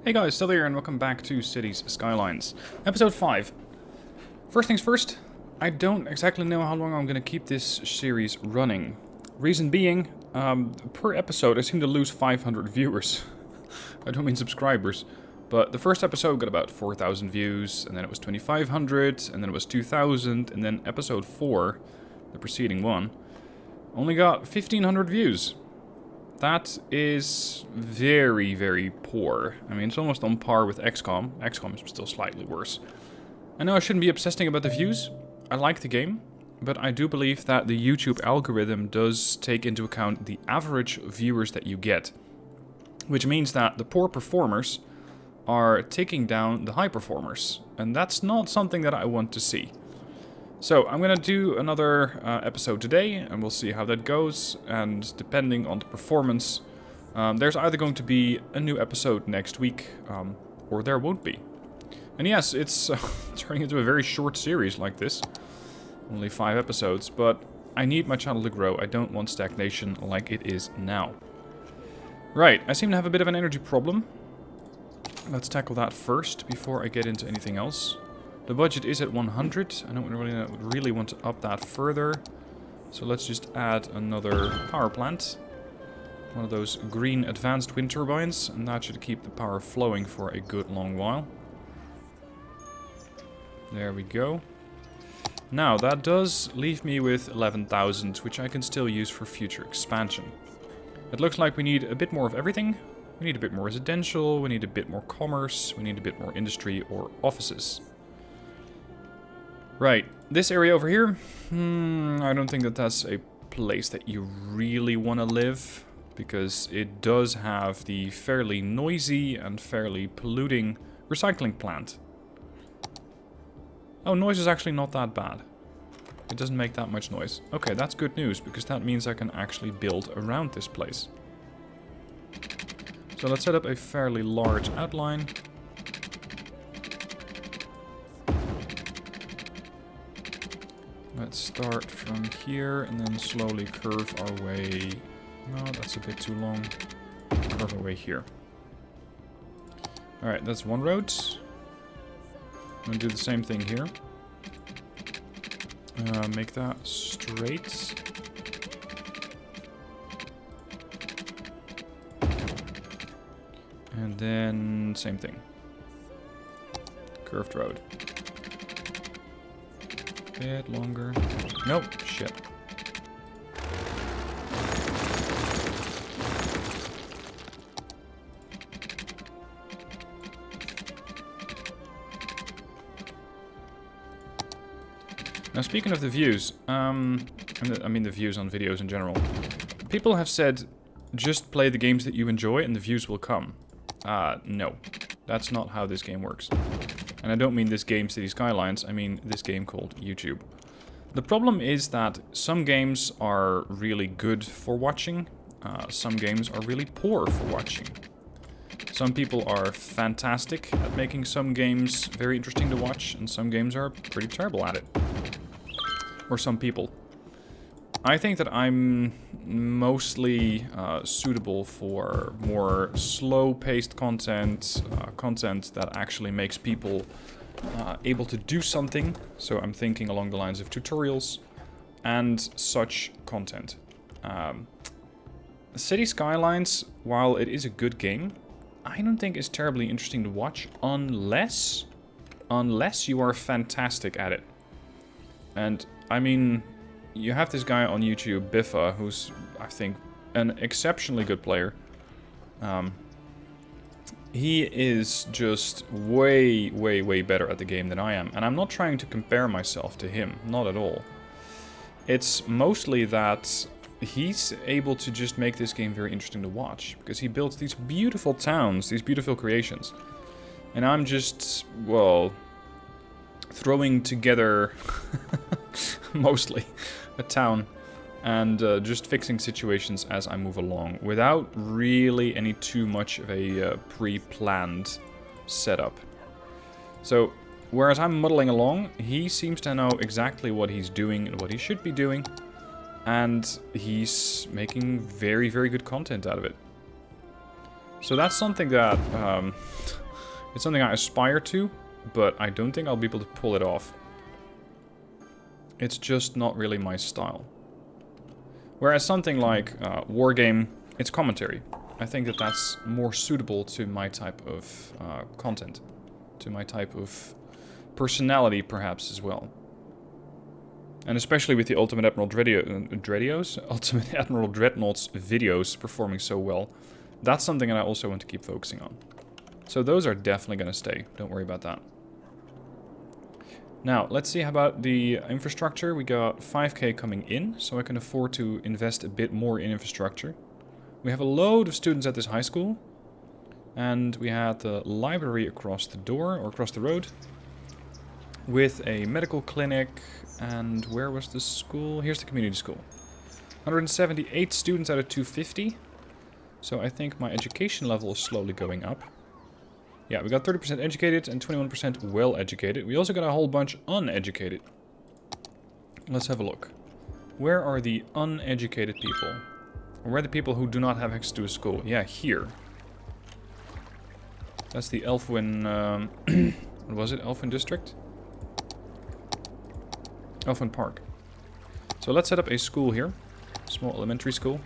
Hey guys, still here and welcome back to Cities Skylines. Episode 5. First things first, I don't exactly know how long I'm going to keep this series running. Reason being, per episode I seem to lose 500 viewers. I don't mean subscribers. But the first episode got about 4,000 views, and then it was 2,500, and then it was 2,000, and then episode 4, the preceding one, only got 1,500 views. That is very, very poor. I mean, it's almost on par with XCOM. XCOM is still slightly worse. I know I shouldn't be obsessing about the views. I like the game, but I do believe that the YouTube algorithm does take into account the average viewers that you get. Which means that the poor performers are taking down the high performers. And that's not something that I want to see. So, I'm going to do another episode today, and we'll see how that goes, and depending on the performance, there's either going to be a new episode next week, or there won't be. And yes, it's turning into a very short series like this, only 5 episodes, but I need my channel to grow. I don't want stagnation like it is now. Right, I seem to have a bit of an energy problem. Let's tackle that first, before I get into anything else. The budget is at 100. I don't really want to up that further. So let's just add another power plant. One of those green advanced wind turbines. And that should keep the power flowing for a good long while. There we go. Now, that does leave me with 11,000, which I can still use for future expansion. It looks like we need a bit more of everything. We need a bit more residential, we need a bit more commerce, we need a bit more industry or offices. Right, this area over here, I don't think that that's a place that you really want to live, because it does have the fairly noisy and fairly polluting recycling plant. Oh, noise is actually not that bad. It doesn't make that much noise. Okay, that's good news, because that means I can actually build around this place. So let's set up a fairly large outline. Let's start from here and then slowly curve our way... No, that's a bit too long. Curve our way here. Alright, that's one road. I'm going to do the same thing here. Make that straight. And then same thing. Curved road. Bit longer. Nope, shit. Now, speaking of the views, I mean the views on videos in general, people have said, just play the games that you enjoy and the views will come. No. That's not how this game works. And I don't mean this game, City Skylines, I mean this game called YouTube. The problem is that some games are really good for watching, some games are really poor for watching. Some people are fantastic at making some games very interesting to watch, and some games are pretty terrible at it. Or some people. I think that I'm mostly suitable for more slow-paced content, content that actually makes people able to do something. So I'm thinking along the lines of tutorials and such content. City Skylines, while it is a good game, I don't think it's terribly interesting to watch unless you are fantastic at it. And I mean, you have this guy on YouTube, Biffa, who's, I think, an exceptionally good player. He is just way, way, way better at the game than I am. And I'm not trying to compare myself to him, not at all. It's mostly that he's able to just make this game very interesting to watch. Because he builds these beautiful towns, these beautiful creations. And I'm just, well, throwing together... mostly a town and just fixing situations as I move along without really any too much of a pre-planned setup. So whereas I'm muddling along, he seems to know exactly what he's doing and what he should be doing, and he's making very, very good content out of it. So that's something that, it's something I aspire to, but I don't think I'll be able to pull it off. It's just not really my style. Whereas something like Wargame, it's commentary. I think that that's more suitable to my type of content. To my type of personality, perhaps, as well. And especially with the Ultimate Admiral Ultimate Admiral Dreadnought's videos performing so well. That's something that I also want to keep focusing on. So those are definitely going to stay. Don't worry about that. Now, let's see how about the infrastructure. We got 5k coming in, so I can afford to invest a bit more in infrastructure. We have a load of students at this high school. And we had the library across the door, or across the road. With a medical clinic. And where was the school? Here's the community school. 178 students out of 250. So I think my education level is slowly going up. Yeah, we got 30% educated and 21% well educated. We also got a whole bunch uneducated. Let's have a look. Where are the uneducated people? Or where are the people who do not have access to a school? Yeah, here. That's the Elfwyn, what was it? Elfwyn district? Elfwyn Park. So let's set up a school here. Small elementary school.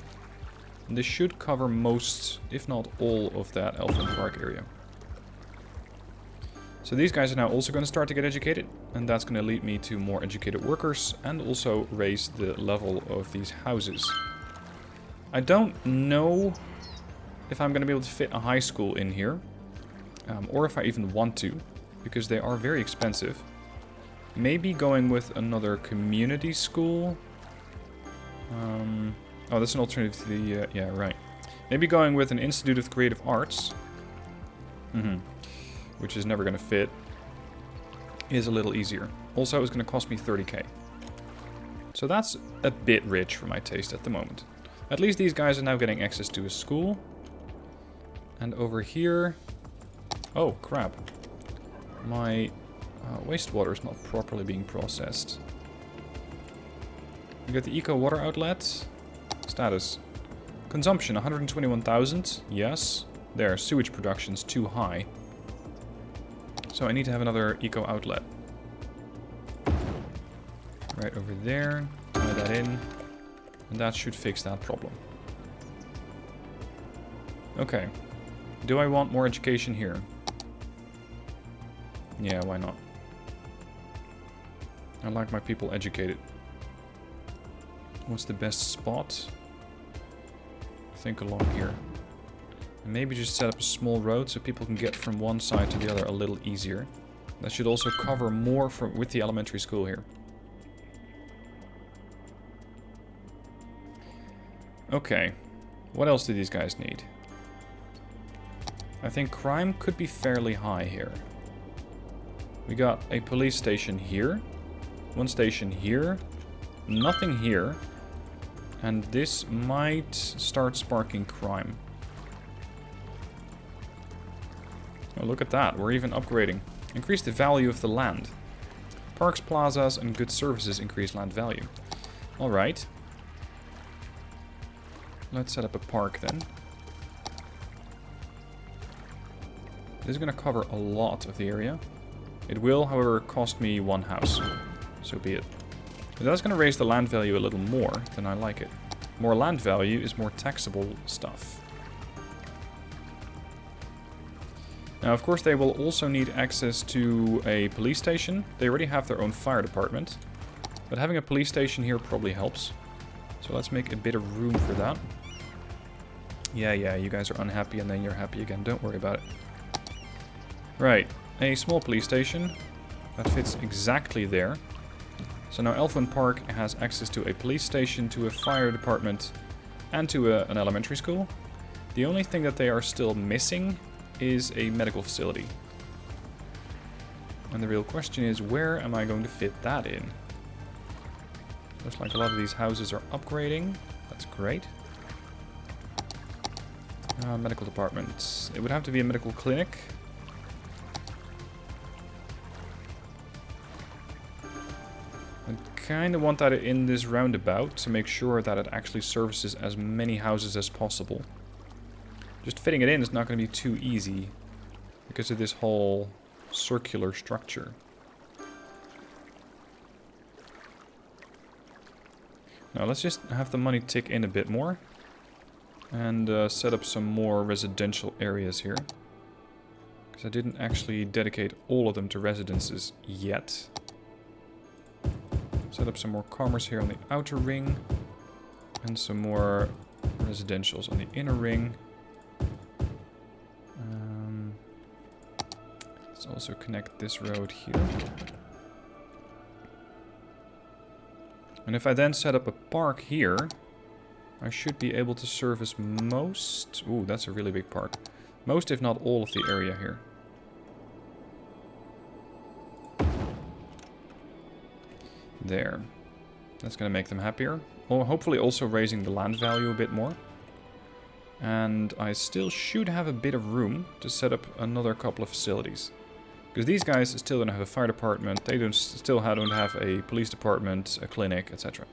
And this should cover most, if not all, of that Elfwyn Park area. So these guys are now also going to start to get educated. And that's going to lead me to more educated workers. And also raise the level of these houses. I don't know if I'm going to be able to fit a high school in here. Or if I even want to. Because they are very expensive. Maybe going with another community school. Oh, that's an alternative to the... yeah, right. Maybe going with an Institute of Creative Arts. Which is never going to fit. Is a little easier. Also, it's going to cost me 30k. So that's a bit rich for my taste at the moment. At least these guys are now getting access to a school. And over here... Oh, crap. My... wastewater is not properly being processed. We got the eco water outlet. Status. Consumption 121,000. Yes. There, sewage production's too high. So I need to have another eco outlet. Right over there. Tie that in. And that should fix that problem. Okay. Do I want more education here? Yeah, why not? I like my people educated. What's the best spot? I think along here. And maybe just set up a small road so people can get from one side to the other a little easier. That should also cover more with the elementary school here. Okay. What else do these guys need? I think crime could be fairly high here. We got a police station here. One station here. Nothing here. And this might start sparking crime. Oh, look at that. We're even upgrading. Increase the value of the land. Parks, plazas, and good services increase land value. Alright. Let's set up a park then. This is going to cover a lot of the area. It will, however, cost me one house. So be it. But that's going to raise the land value a little more than I like it. More land value is more taxable stuff. Now, of course, they will also need access to a police station. They already have their own fire department. But having a police station here probably helps. So let's make a bit of room for that. Yeah, you guys are unhappy and then you're happy again. Don't worry about it. Right. A small police station. That fits exactly there. So now Elfwyn Park has access to a police station, to a fire department, and to an elementary school. The only thing that they are still missing is a medical facility. And the real question is, where am I going to fit that in? Looks like a lot of these houses are upgrading. That's great. Medical department. It would have to be a medical clinic. I kind of want that in this roundabout to make sure that it actually services as many houses as possible. Just fitting it in is not going to be too easy because of this whole circular structure. Now let's just have the money tick in a bit more and set up some more residential areas here. Because I didn't actually dedicate all of them to residences yet. Set up some more commerce here on the outer ring. And some more residentials on the inner ring. Let's also connect this road here. And if I then set up a park here, I should be able to service most... Ooh, that's a really big park. Most, if not all, of the area here. There. That's going to make them happier. Well, hopefully also raising the land value a bit more. And I still should have a bit of room to set up another couple of facilities. Because these guys still don't have a fire department, they still don't have a police department, a clinic, etc.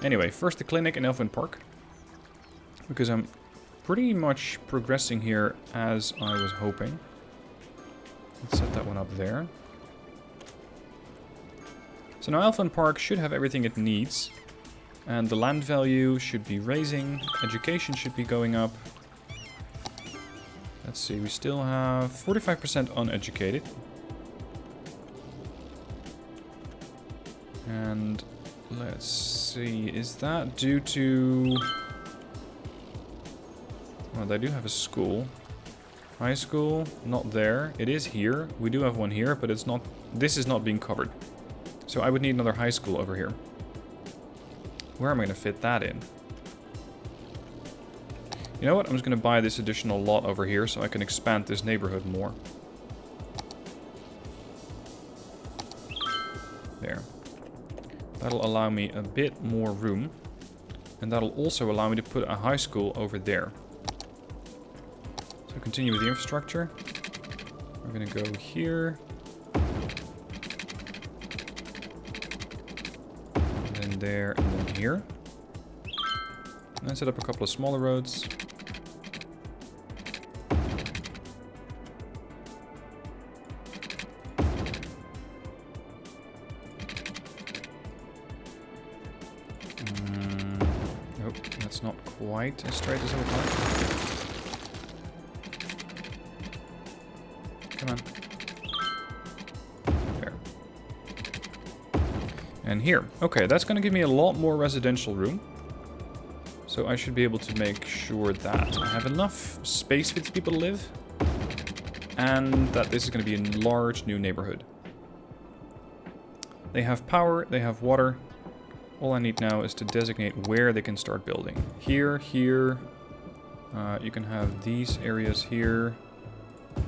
Anyway, first the clinic in Elfwyn Park. Because I'm pretty much progressing here as I was hoping. Let's set that one up there. So now Elfwyn Park should have everything it needs. And the land value should be raising, education should be going up. Let's see, we still have 45% uneducated. And let's see, is that due to... Well, they do have a school. High school, not there. It is here. We do have one here, but it's not... This is not being covered. So I would need another high school over here. Where am I going to fit that in? You know what? I'm just going to buy this additional lot over here so I can expand this neighborhood more. There. That'll allow me a bit more room. And that'll also allow me to put a high school over there. So continue with the infrastructure. We're going to go here. And then there and then here. And then set up a couple of smaller roads. Not quite as straight as I would like. Come on. There. And here. Okay, that's going to give me a lot more residential room. So I should be able to make sure that I have enough space for these people to live. And that this is going to be a large new neighborhood. They have power, they have water. All I need now is to designate where they can start building. Here, here. You can have these areas here.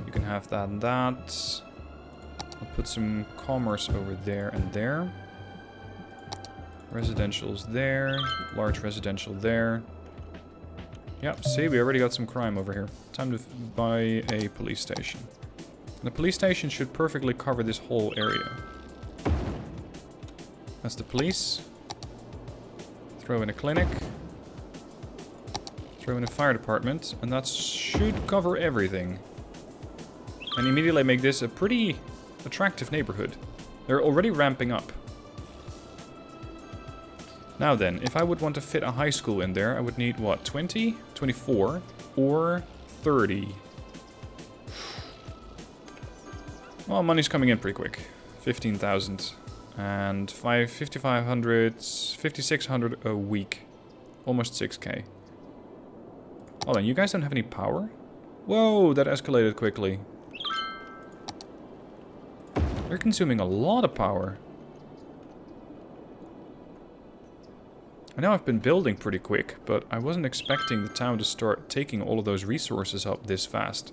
You can have that and that. I'll put some commerce over there and there. Residential's there. Large residential there. Yep, see, we already got some crime over here. Time to buy a police station. And the police station should perfectly cover this whole area. That's the police. Throw in a clinic. Throw in a fire department. And that should cover everything. And immediately make this a pretty attractive neighborhood. They're already ramping up. Now then, if I would want to fit a high school in there, I would need, what, 20? 24? Or 30? Well, money's coming in pretty quick. 15,000. And 5,500, 5,600 a week. Almost 6k. Hold on, you guys don't have any power? Whoa, that escalated quickly. They're consuming a lot of power. I know I've been building pretty quick, but I wasn't expecting the town to start taking all of those resources up this fast.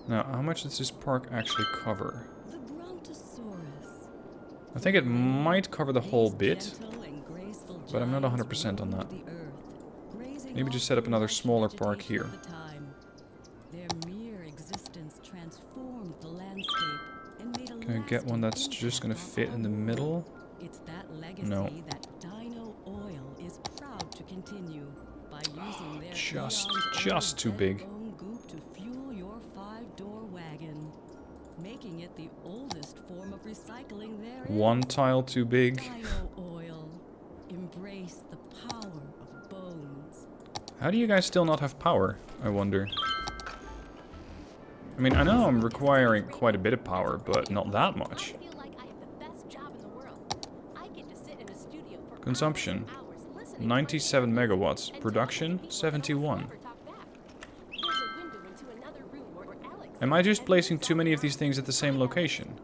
Now, how much does this park actually cover? I think it might cover the whole bit, but I'm not 100% on that. Maybe just set up another smaller park here. Can I get one that's just going to fit in the middle? No. continue by using their Just too big. Goop to fuel your 5-door wagon, making it the oldest form of recycling there is. One tile too big. Oil. Embrace the power of bones. How do you guys still not have power, I wonder? I mean, I know I'm requiring quite a bit of power, but not that much. Consumption, 97 megawatts. Production, 71. Am I just placing too many of these things at the same location?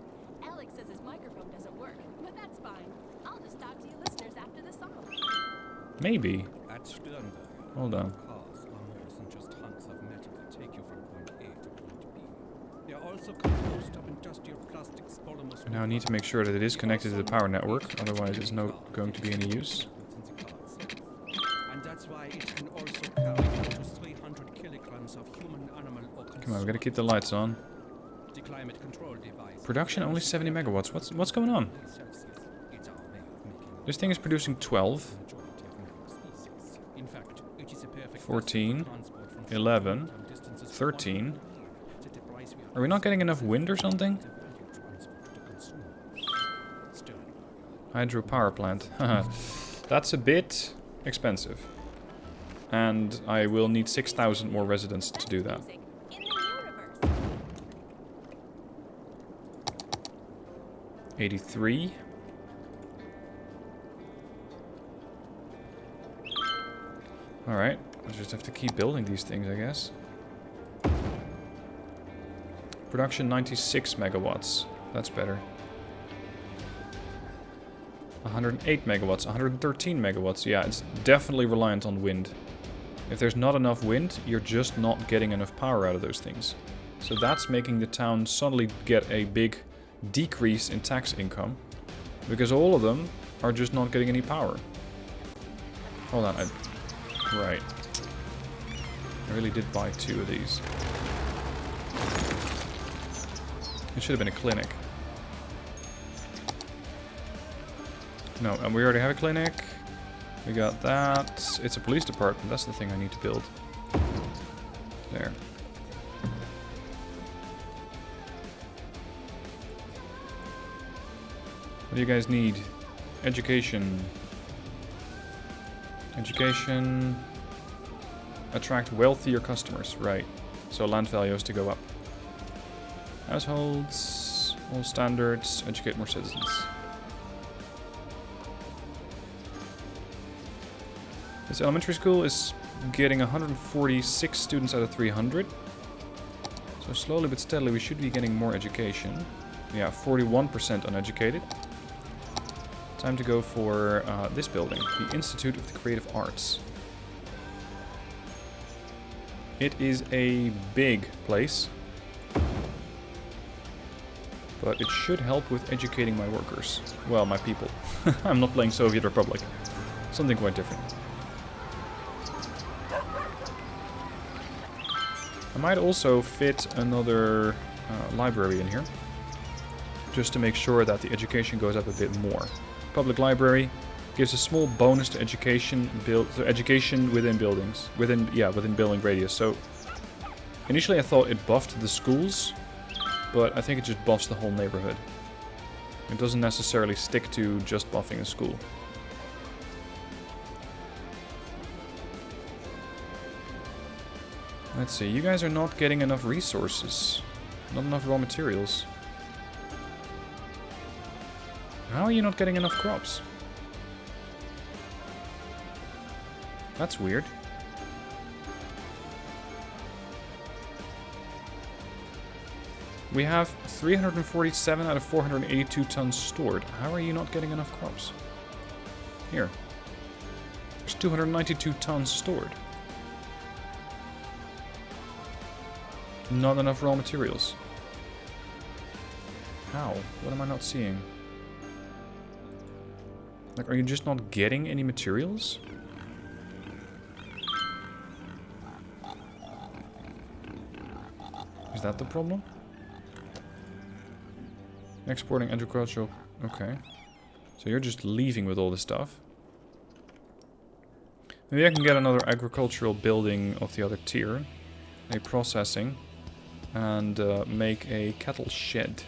Alex says his microphone doesn't work, but that's fine. I'll just talk to you listeners after the song. Maybe. Hold on. Cars are more than just hunks of metal that take you from point A to point B. They are also composed of industrial plastics, polymers. And now I need to make sure that it is connected to the power network, otherwise it's not going to be any use. And that's why it can also carry up to 300 kilograms of human, animal, or Come on, we gotta keep the lights on. the climate control device. Production only 70 megawatts. What's going on? It's our way of making This thing is producing 12, majority of mineral species. In fact, it is a perfect 14, transport from 11, long distances 13. at the price we Are we not getting enough wind or something? value transport to consume. Sterling. Hydropower plant. That's a bit expensive. And I will need 6,000 more residents to do that. In the universe. 83. Alright, I just have to keep building these things, I guess. Production 96 megawatts. That's better. 108 megawatts, 113 megawatts. Yeah, it's definitely reliant on wind. If there's not enough wind, you're just not getting enough power out of those things. So that's making the town suddenly get a big decrease in tax income. Because all of them are just not getting any power. Hold on, right. I really did buy 2 of these. It should have been a clinic. No, and we already have a clinic. We got that. It's a police department. That's the thing I need to build. There. What do you guys need? Education. Education. Attract wealthier customers. Right. So land value has to go up. Households. All standards. Educate more citizens. This elementary school is getting 146 students out of 300. So slowly but steadily we should be getting more education. Yeah, 41% uneducated. Time to go for this building, the Institute of the Creative Arts. It is a big place. But it should help with educating my workers. Well, my people. I'm not playing Soviet Republic. Something quite different. I might also fit another library in here, just to make sure that the education goes up a bit more. Public library gives a small bonus to education within buildings, within building radius. So initially I thought it buffed the schools, but I think it just buffs the whole neighborhood. It doesn't necessarily stick to just buffing a school. Let's see, you guys are not getting enough resources. Not enough raw materials. How are you not getting enough crops? That's weird. We have 347 out of 482 tons stored. How are you not getting enough crops? Here. There's 292 tons stored. Not enough raw materials. How? What am I not seeing? Like, are you just not getting any materials? Is that the problem? Exporting agricultural... Okay. So you're just leaving with all this stuff. Maybe I can get another agricultural building of the other tier. A processing. And make a cattle shed.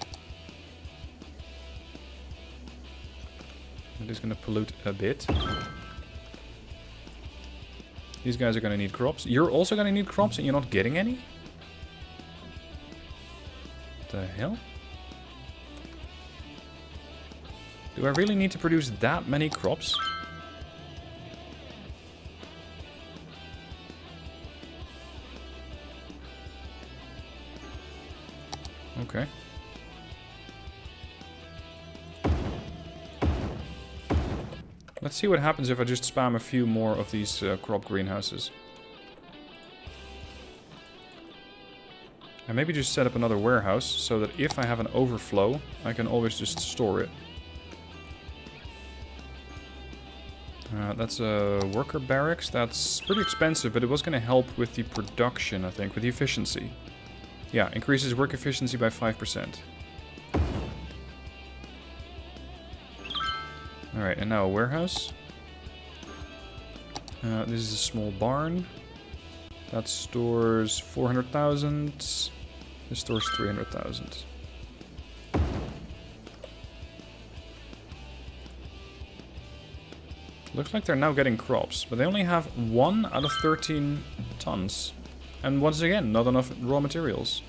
It is going to pollute a bit. These guys are going to need crops. You're also going to need crops and you're not getting any? The hell? Do I really need to produce that many crops? Okay. Let's see what happens if I just spam a few more of these crop greenhouses. And maybe just set up another warehouse so that if I have an overflow, I can always just store it. That's a worker barracks. That's pretty expensive, but it was going to help with the production, I think, with the efficiency. Yeah, increases work efficiency by 5%. Alright, and now a warehouse. This is a small barn. That stores 400,000. This stores 300,000. Looks like they're now getting crops, but they only have 1 out of 13 tons. And once again, not enough raw materials.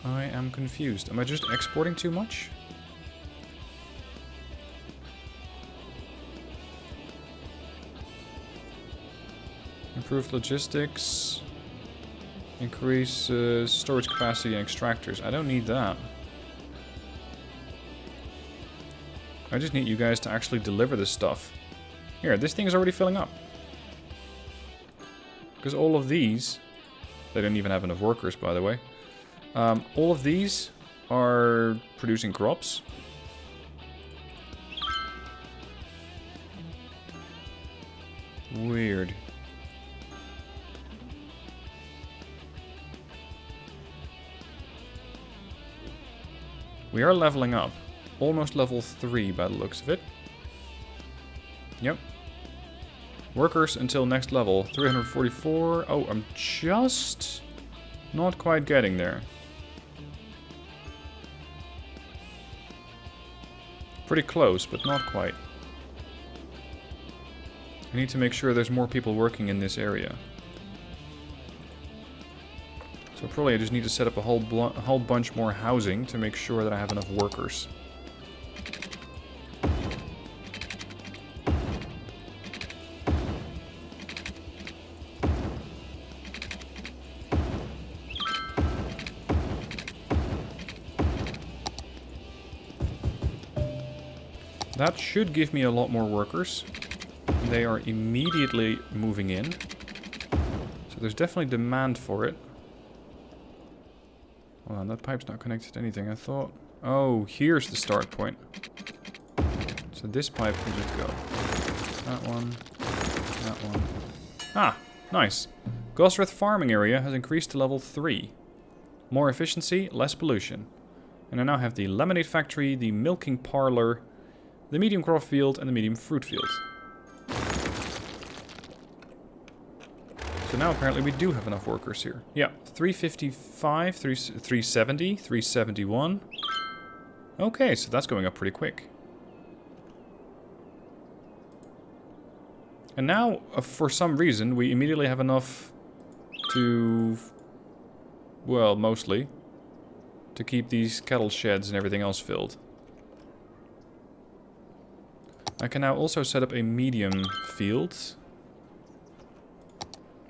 I am confused. Am I just exporting too much? Improved logistics. Increase storage capacity and extractors. I don't need that. I just need you guys to actually deliver this stuff. Here, this thing is already filling up. Because all of these... They don't even have enough workers, by the way. All of these are producing crops. Weird. We are leveling up. Almost level 3 by the looks of it. Yep. Workers until next level. 344. Oh, I'm just not quite getting there. Pretty close, but not quite. I need to make sure there's more people working in this area. So probably I just need to set up a whole bunch more housing to make sure that I have enough workers. That should give me a lot more workers. They are immediately moving in. So there's definitely demand for it. Hold on, that pipe's not connected to anything, I thought. Oh, here's the start point. So this pipe can just go. That one. That one. Ah, nice. Gosrith farming area has increased to level 3. More efficiency, less pollution. And I now have the lemonade factory, the milking parlor, the medium crop field, and the medium fruit field. So now apparently we do have enough workers here. Yeah, 355, 370, 371. Okay, so that's going up pretty quick. And now, for some reason, we immediately have enough to... Well, mostly. To keep these cattle sheds and everything else filled. I can now also set up a medium field.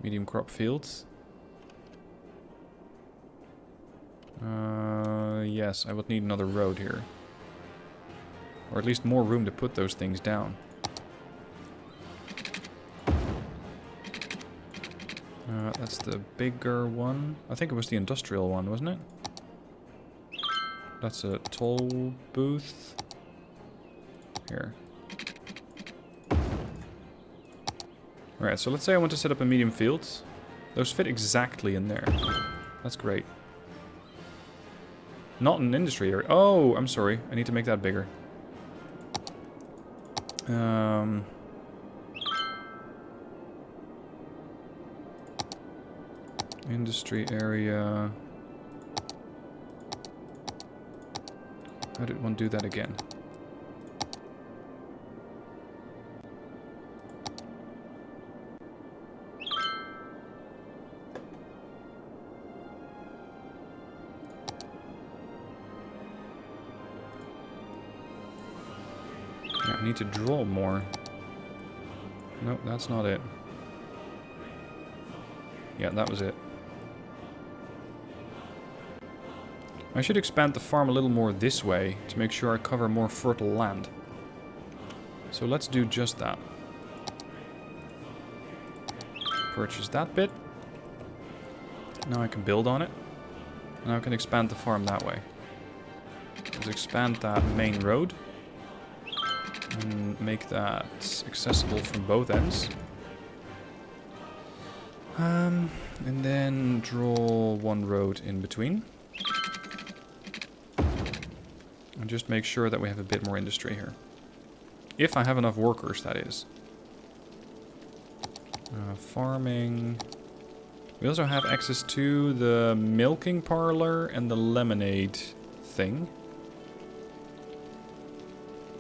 Medium crop field. Yes, I would need another road here. Or at least more room to put those things down. That's the bigger one. I think it was the industrial one, wasn't it? That's a toll booth. Here. Alright, so let's say I want to set up a medium field. Those fit exactly in there. That's great. Not an industry area. Oh, I'm sorry. I need to make that bigger. Industry area. How did one do that again? Yeah, I need to draw more. Nope, that's not it. Yeah, that was it. I should expand the farm a little more this way to make sure I cover more fertile land. So let's do just that. Purchase that bit. Now I can build on it. And now I can expand the farm that way. Let's expand that main road. And make that accessible from both ends. And then draw one road in between. And just make sure that we have a bit more industry here. If I have enough workers, that is. Farming. We also have access to the milking parlor and the lemonade thing.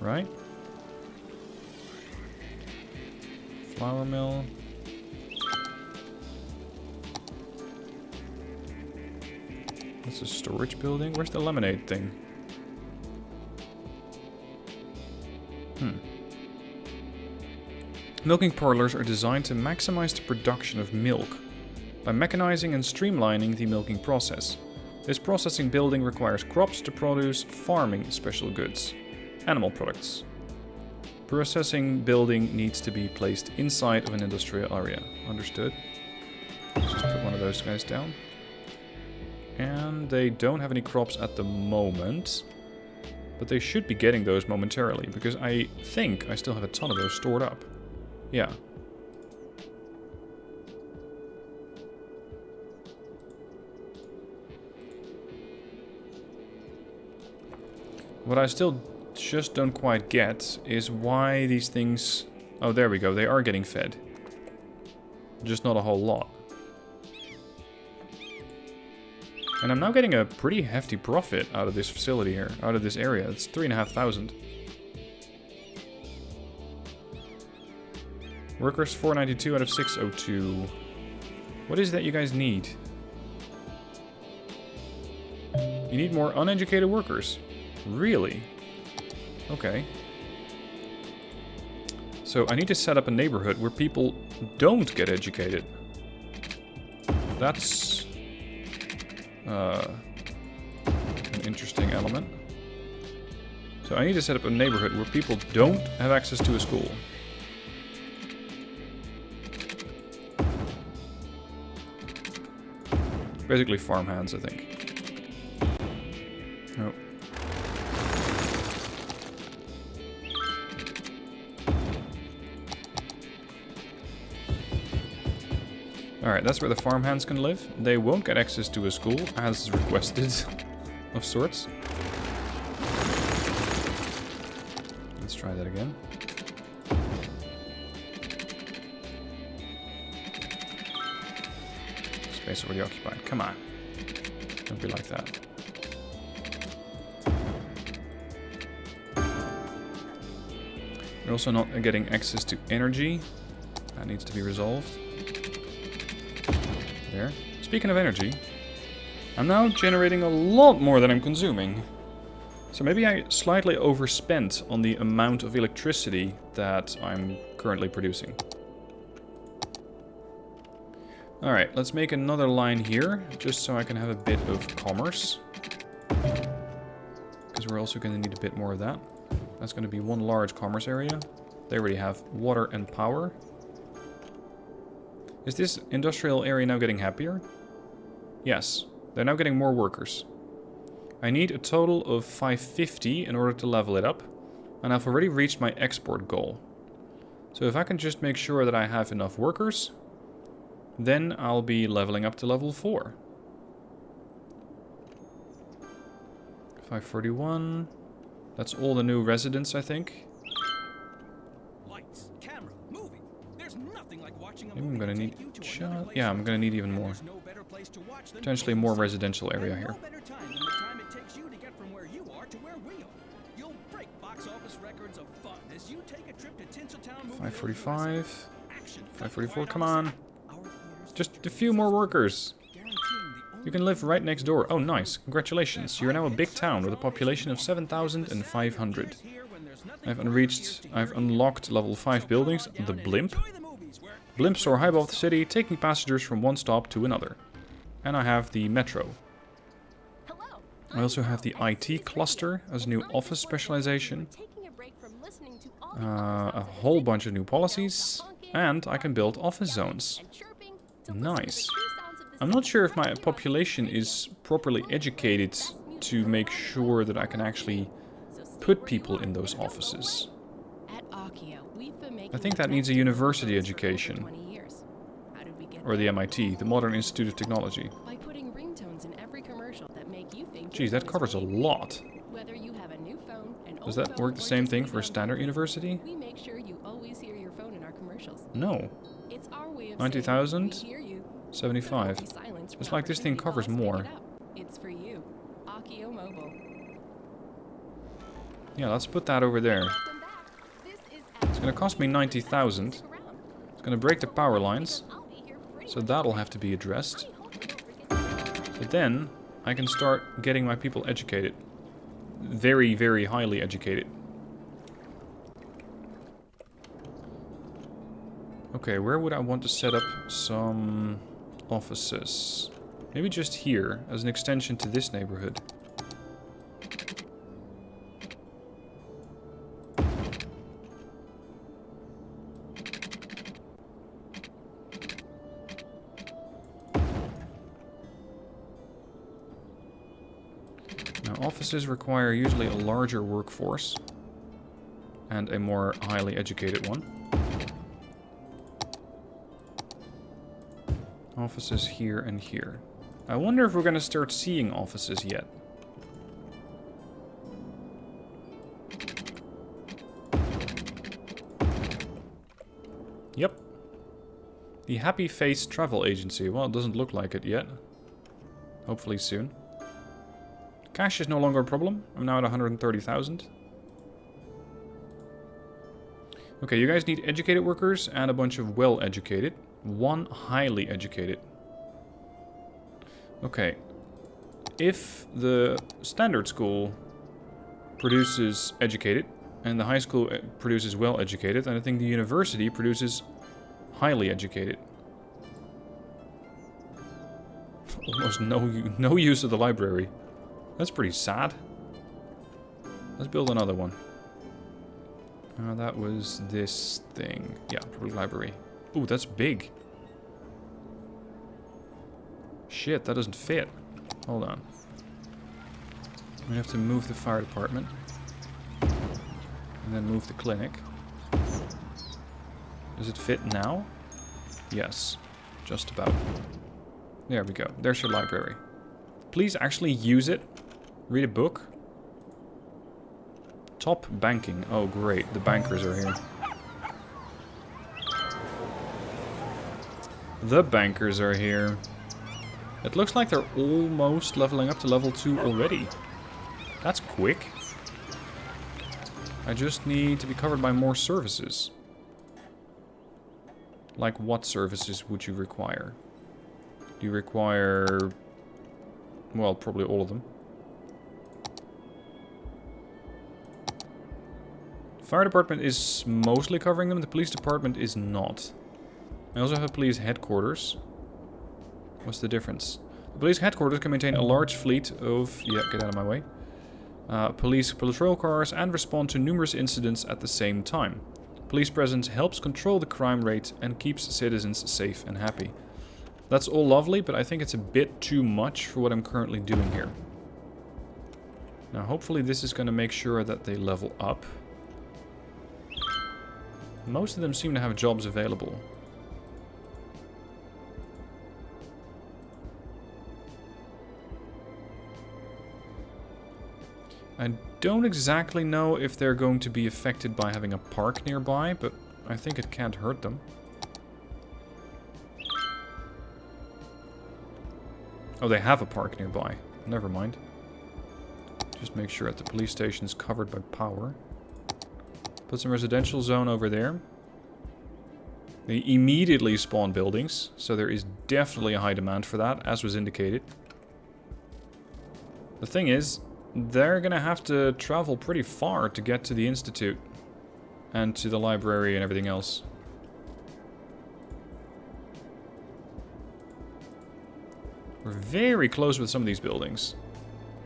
Right? Flour mill. That's a storage building. Where's the lemonade thing? Milking parlors are designed to maximize the production of milk by mechanizing and streamlining the milking process. This processing building requires crops to produce farming special goods, animal products. Processing building needs to be placed inside of an industrial area. Understood. Let's just put one of those guys down. And they don't have any crops at the moment. But they should be getting those momentarily, because I think I still have a ton of those stored up. Yeah. What I still just don't quite get is why these things... Oh, there we go. They are getting fed. Just not a whole lot. And I'm now getting a pretty hefty profit out of this facility here, out of this area. It's 3,500. Workers 492 out of 602. What is it that you guys need? You need more uneducated workers. Really? Okay. So I need to set up a neighborhood where people don't get educated. That's an interesting element. So I need to set up a neighborhood where people don't have access to a school. Basically farmhands, I think. Nope. Alright, that's where the farmhands can live. They won't get access to a school, as requested, of sorts. Let's try that again. Space already occupied. Come on. Don't be like that. We're also not getting access to energy. That needs to be resolved. There. Speaking of energy, I'm now generating a lot more than I'm consuming. So maybe I slightly overspent on the amount of electricity that I'm currently producing. Alright, let's make another line here, just so I can have a bit of commerce. Because we're also going to need a bit more of that. That's going to be one large commerce area. They already have water and power. Is this industrial area now getting happier? Yes, they're now getting more workers. I need a total of 550 in order to level it up, and I've already reached my export goal. So if I can just make sure that I have enough workers, then I'll be leveling up to level 4. 541. That's all the new residents, I think. There's nothing like watching a Maybe I'm movie gonna take need... you to another place Yeah, I'm in gonna time. need even And more. there's no better place to watch than Potentially a movies. more residential area And here. no better time than the time it takes you to get from where you are to where we are. You'll break box office records of fun as you take a trip to Tinseltown Movie 545. Action. 544, Right come on on. set. Our theaters Just a few more workers. guaranteeing the only You can live right next door. Oh, nice. Congratulations. You're now a big town with a population of 7,500. I've unlocked level 5 buildings, the blimp. Blimps soar high above the city, taking passengers from one stop to another. And I have the metro. Hello. I also have the IT cluster as a new office specialization. Taking a break from listening to all the A whole bunch of new policies. And I can build office zones. and chirping to listen to the Nice. true sounds of the I'm not city sure if my right here on population is properly educated to make sure that I can actually So stay put where you people are in those and don't go offices. At Akio, we've been making I think that the needs a best university phones for over education. 20 years. How did we get Or the there? MIT, the Modern Institute of Technology. By putting ringtones in every commercial that make you think Geez, your that phone is covers a ringing. lot. Whether you have a new phone, an Does old that phone, work the or same just thing leave for a it on standard vibrate, university? we make sure you always hear your phone in our commercials. No. It's our way of 90,000? saying we hear you. 75. Don't be silenced It's when like this thing opportunity covers calls, pick more. it up. It's for you. Akio Mobile. Yeah, let's put that over there. Welcome back. This is It's gonna cost me 90,000. Stick around. It's gonna break the power lines. Because I'll be here pretty So much that'll all have to be addressed. day. I hope you don't forget to But then, I can start getting my people educated. Very, very highly educated. Okay, where would I want to set up some offices? Maybe just here, as an extension to this neighborhood. Now, offices require usually a larger workforce. And a more highly educated one. Offices here and here. I wonder if we're gonna start seeing offices yet. Yep. The Happy Face Travel Agency. Well, it doesn't look like it yet. Hopefully soon. Cash is no longer a problem. I'm now at 130,000. Okay, you guys need educated workers and a bunch of well-educated. One highly educated. Okay. If the standard school produces educated and the high school produces well-educated, then I think the university produces highly educated. Almost no use of the library. That's pretty sad. Let's build another one. That was this thing. Yeah, public library. Ooh, that's big. Shit, that doesn't fit. Hold on. We have to move the fire department. And then move the clinic. Does it fit now? Yes, just about. There we go. There's your library. Please actually use it. Read a book. Top banking. Oh, great. The bankers are here. The bankers are here. It looks like they're almost leveling up to level 2 already. That's quick. I just need to be covered by more services. Like what services would you require? Do you require... well, probably all of them. Fire department is mostly covering them, the police department is not. I also have a police headquarters. What's the difference? The police headquarters can maintain a large fleet of... yeah, get out of my way. Police patrol cars and respond to numerous incidents at the same time. Police presence helps control the crime rate and keeps citizens safe and happy. That's all lovely, but I think it's a bit too much for what I'm currently doing here. Now, hopefully this is going to make sure that they level up. Most of them seem to have jobs available. I don't exactly know if they're going to be affected by having a park nearby, but I think it can't hurt them. Oh, they have a park nearby. Never mind. Just make sure that the police station is covered by power. Put some residential zone over there. They immediately spawn buildings, so there is definitely a high demand for that, as was indicated. The thing is, they're gonna have to travel pretty far to get to the Institute and to the library and everything else. We're very close with some of these buildings.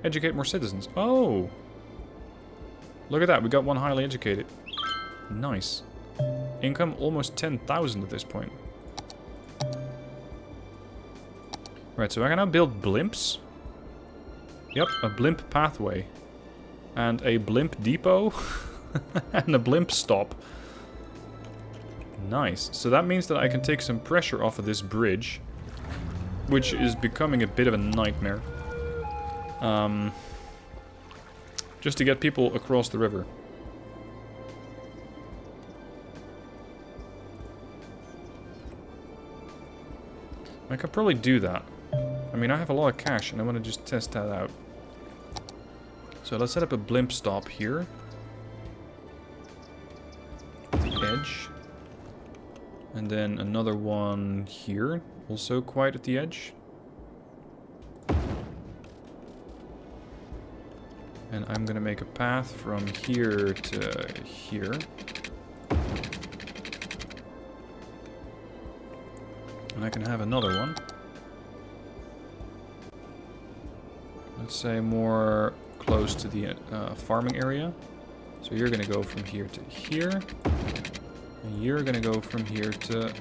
Educate more citizens. Oh! Look at that, we got one highly educated. Nice. Income almost 10,000 at this point. Right, so I can now build blimps. Yep, a blimp pathway. And a blimp depot. And a blimp stop. Nice. So that means that I can take some pressure off of this bridge. Which is becoming a bit of a nightmare. Just to get people across the river. I could probably do that. I mean, I have a lot of cash and I want to just test that out. So let's set up a blimp stop here. At the edge. And then another one here. Also quite at the edge. And I'm gonna make a path from here to here. And I can have another one. Let's say more close to the farming area. So you're gonna go from here to here. And you're gonna go from here to...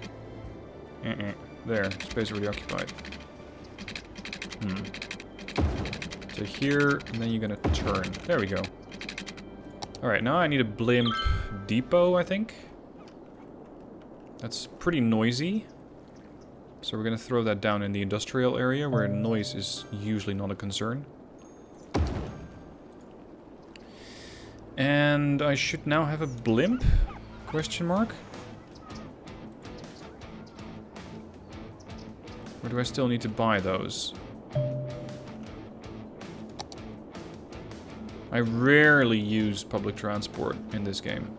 there, space already occupied. To here, and then you're gonna turn. There we go. Alright, now I need a blimp depot, I think. That's pretty noisy. So we're gonna throw that down in the industrial area, where noise is usually not a concern. And I should now have a blimp? Question mark? Or do I still need to buy those? I rarely use public transport in this game.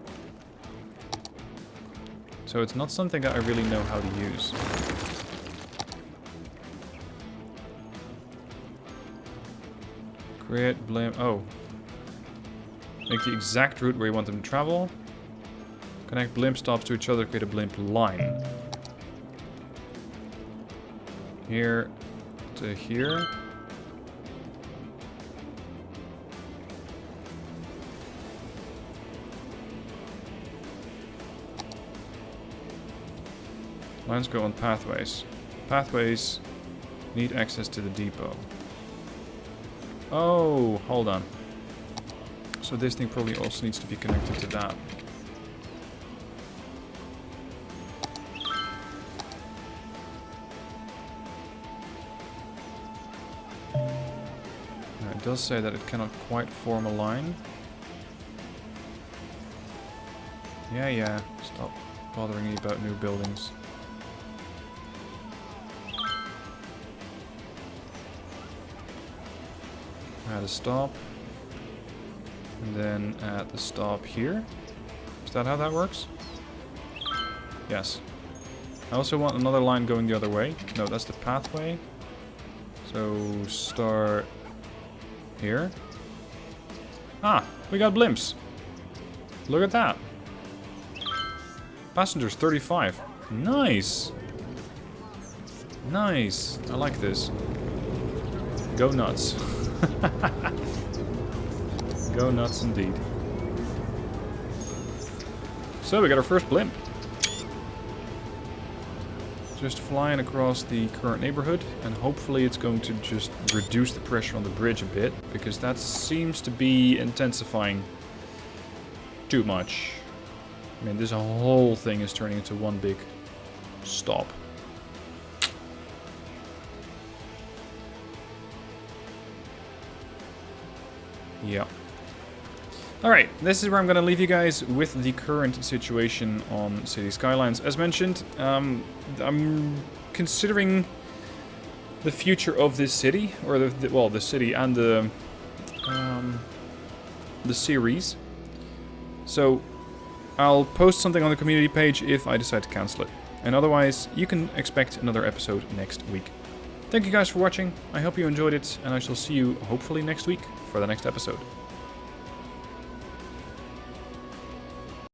So it's not something that I really know how to use. Create blimp. Oh. Make the exact route where you want them to travel. Connect blimp stops to each other, create a blimp line. Here to here. Lines go on pathways. Pathways need access to the depot. Oh, hold on. So this thing probably also needs to be connected to that. Now, it does say that it cannot quite form a line. Yeah, stop bothering me about new buildings. Add a stop. And then add the stop here. Is that how that works? Yes. I also want another line going the other way. No, that's the pathway. So start here. Ah, we got blimps. Look at that. Passengers 35. Nice. Nice. I like this. Go nuts. Go nuts indeed. So we got our first blimp. Just flying across the current neighborhood, and hopefully it's going to just reduce the pressure on the bridge a bit, because that seems to be intensifying too much. I mean, this whole thing is turning into one big stop. Yeah. Alright, this is where I'm going to leave you guys with the current situation on City Skylines. As mentioned, I'm considering the future of this city, or the city and the series. So I'll post something on the community page if I decide to cancel it. And otherwise, you can expect another episode next week. Thank you guys for watching. I hope you enjoyed it, and I shall see you hopefully next week for the next episode.